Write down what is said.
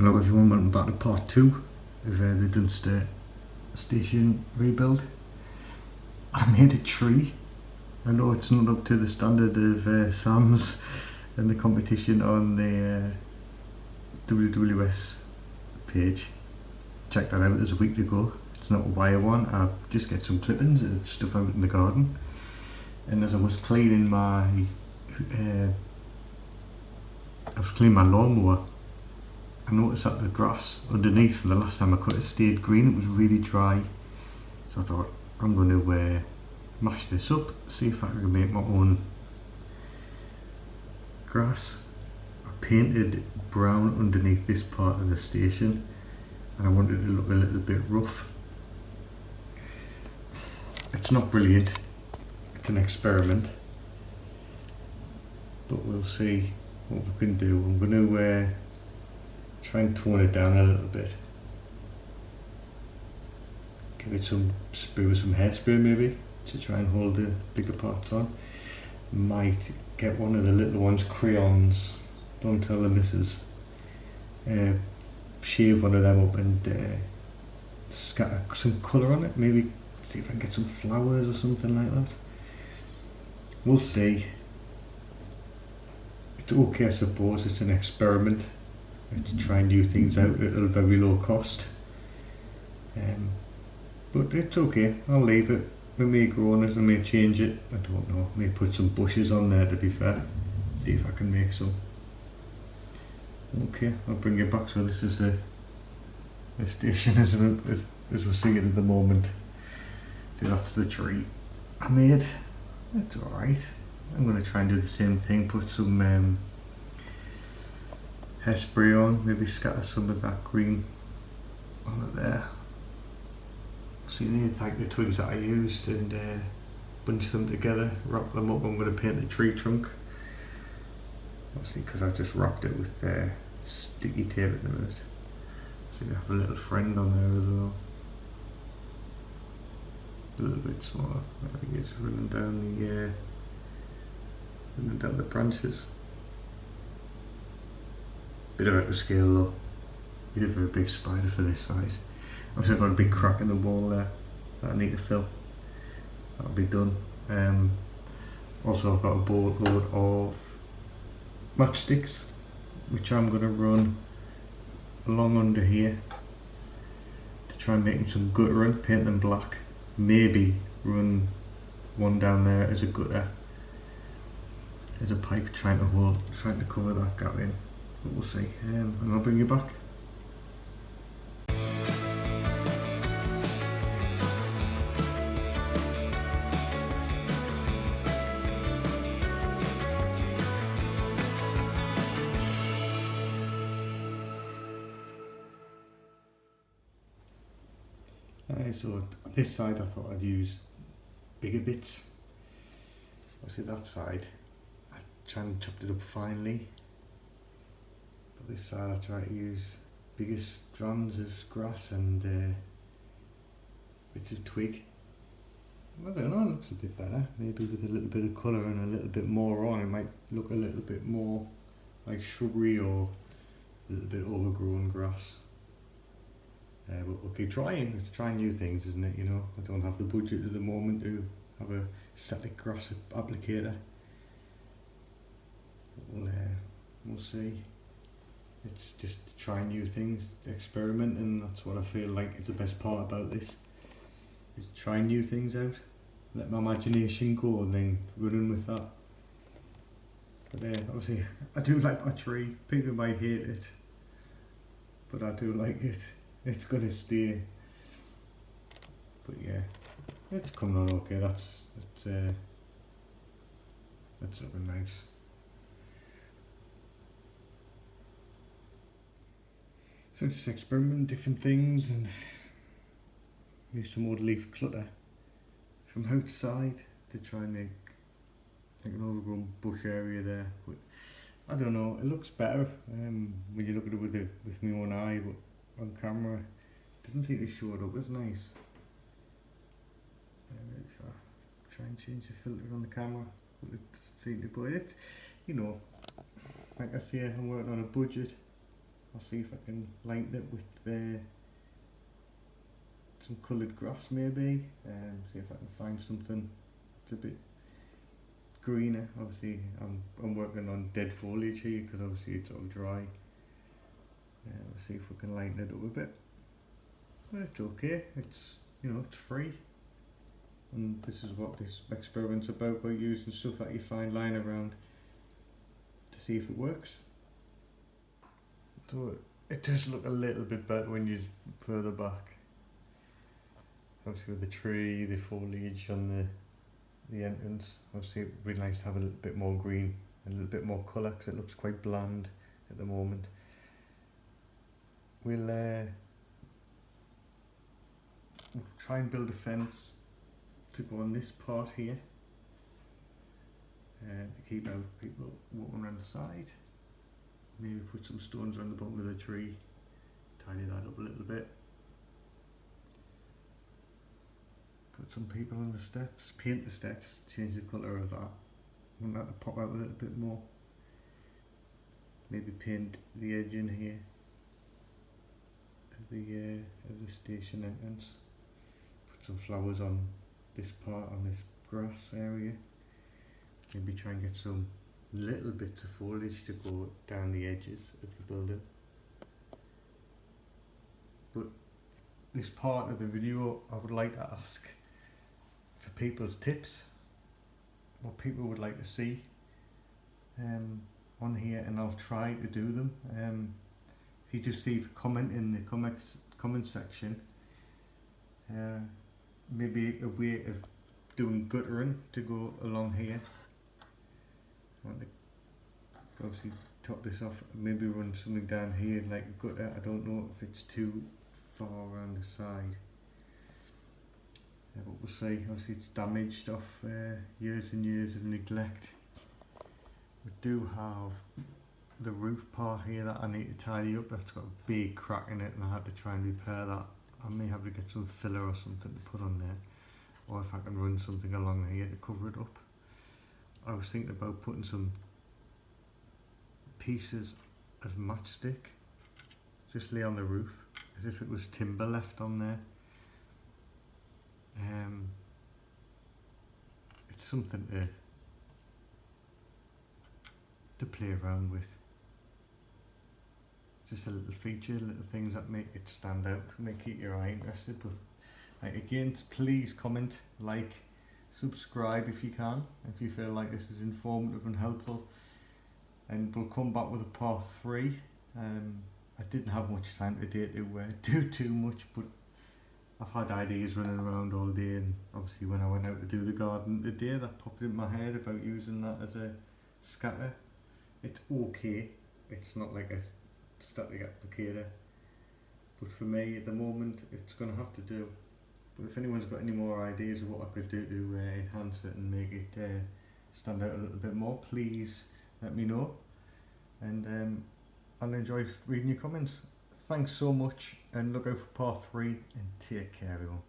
Hello everyone, welcome back to part 2 of the Dunster Station rebuild. I made a tree. I know it's not up to the standard of Sam's and the competition on the WWS page. Checked that out, it was a week ago. It's not a wire one, I just get some clippings and stuff out in the garden. And as I was cleaning my lawnmower, I noticed that the grass underneath from the last time I cut it stayed green. It was really dry, so I thought I'm going to mash this up, see if I can make my own grass. I painted brown underneath this part of the station and I wanted it to look a little bit rough. It's not brilliant, it's an experiment, but we'll see what we can do. I'm going to try and tone it down a little bit. Give it some hairspray maybe to try and hold the bigger parts on. Might get one of the little ones, crayons, don't tell the missus, shave one of them up and scatter some colour on it, maybe see if I can get some flowers or something like that. We'll see. It's okay, I suppose, it's an experiment. To try new things out at a very low cost, but it's okay, I'll leave it. We may grow on it, I may change it, I don't know, may put some bushes on there to be fair, see if I can make some. Okay, I'll bring it back. So this is the station as we're seeing it at the moment. So that's the tree I made. It's alright. I'm going to try and do the same thing, put some hairspray on, maybe scatter some of that green on it there. See, like the twigs that I used, and bunch them together, wrap them up. I'm going to paint the tree trunk, obviously because I just wrapped it with sticky tape at the minute. So you have a little friend on there as well, a little bit smaller. I think it's running down the branches. Bit out of scale though. You did for a big spider for this size. Obviously I've got a big crack in the wall there that I need to fill. That'll be done. Also I've got a boatload of matchsticks which I'm going to run along under here to try and make some guttering, paint them black. Maybe run one down there as a gutter, as a pipe, trying to cover that gap in. But we'll see, and I'll bring you back. So this side I thought I'd use bigger bits. Obviously that side I try and chop it up finely. But this side I try to use bigger strands of grass and bits of twig. I don't know, it looks a bit better. Maybe with a little bit of colour and a little bit more on, it might look a little bit more like shrubbery or a little bit overgrown grass. But we'll keep trying. It's trying new things, isn't it? You know, I don't have the budget at the moment to have a static grass applicator. We'll see. It's just trying new things, experiment, and that's what I feel like is the best part about this. Is trying new things out, let my imagination go, and then running with that. But obviously, I do like my tree. People might hate it, but I do like it. It's gonna stay. But yeah, it's coming on okay. That's looking nice. So just experiment different things and use some old leaf clutter from outside to try and make like an overgrown bush area there. But I don't know, it looks better when you look at it with my own eye, but on camera it doesn't seem to show it up as nice. If I try and change the filter on the camera, but it doesn't seem to, but it, you know, like I say, I'm working on a budget. I'll see if I can lighten it with some coloured grass maybe, see if I can find something that's a bit greener. Obviously I'm working on dead foliage here because obviously it's all dry. We'll see if we can lighten it up a bit. But it's okay, it's, you know, it's free. And this is what this experiment's about, by using stuff that you find lying around to see if it works. So it does look a little bit better when you're further back. Obviously with the tree, the foliage on the entrance, obviously it would be nice to have a little bit more green and a little bit more colour because it looks quite bland at the moment. We'll try and build a fence to go on this part here to keep out people walking around the side. Maybe put some stones around the bottom of the tree, tidy that up a little bit. Put some people on the steps, paint the steps, change the colour of that. I want that to pop out a little bit more. Maybe paint the edge in here of the station entrance. Put some flowers on this part, on this grass area. Maybe try and get some little bits of foliage to go down the edges of the building. But this part of the video, I would like to ask for people's tips, what people would like to see on here, and I'll try to do them. If you just leave a comment in the comment section, maybe a way of doing guttering to go along here. I want to obviously top this off, maybe run something down here like a gutter. I don't know if it's too far around the side. But we'll see. Obviously it's damaged off years and years of neglect. We do have the roof part here that I need to tidy up. That's got a big crack in it and I had to try and repair that. I may have to get some filler or something to put on there, or if I can run something along here to cover it up. I was thinking about putting some pieces of matchstick, just lay on the roof as if it was timber left on there. It's something to play around with. Just a little feature, little things that make it stand out, make keep your eye interested. But again, please comment, like, subscribe if you can, if you feel like this is informative and helpful. And we'll come back with a part 3. I didn't have much time today to do too much, but I've had ideas running around all day, and obviously when I went out to do the garden today, that popped in my head about using that as a scatter. It's okay, it's not like a static applicator, but for me at the moment it's going to have to do. But if anyone's got any more ideas of what I could do to enhance it and make it stand out a little bit more, please let me know, and I'll enjoy reading your comments. Thanks so much, and look out for part 3, and take care everyone.